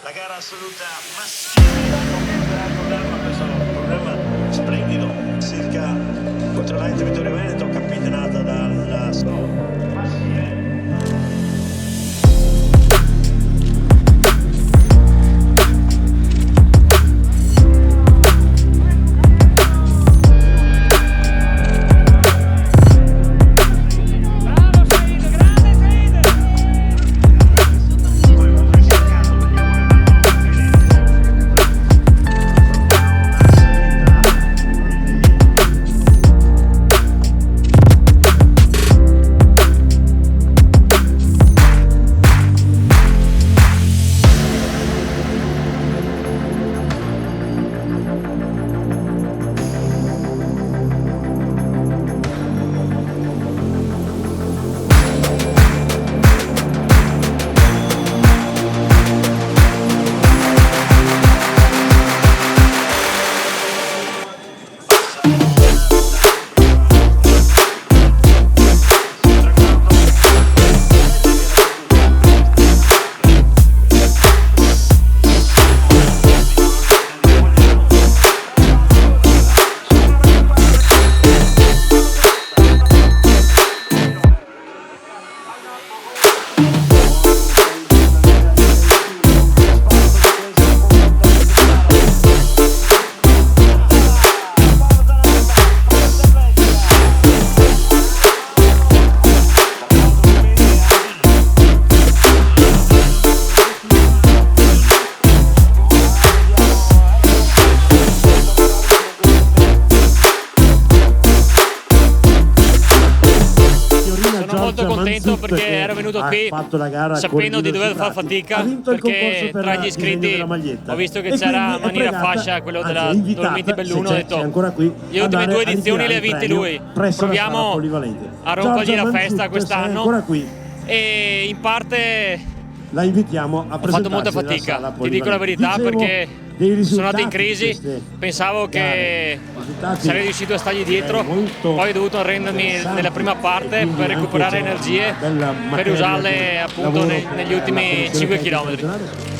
la gara assoluta maschile, questo programma splendido, circa controllante Vittorio Veneto, capitanata dal maschile. Molto contento perché ero venuto qui sapendo di dover far fatica, perché tra gli iscritti ho visto che c'era Manina Fascia, quello della Dolomiti Belluno, ho detto le ultime due edizioni le ha vinte lui, proviamo a rompergli la festa quest'anno e in parte la invitiamo a ho fatto molta fatica, ti dico la verità, perché sono andato in crisi, pensavo che sarei riuscito a stargli dietro, poi ho dovuto arrendermi nella prima parte per recuperare energie, per usarle appunto negli ultimi 5 km.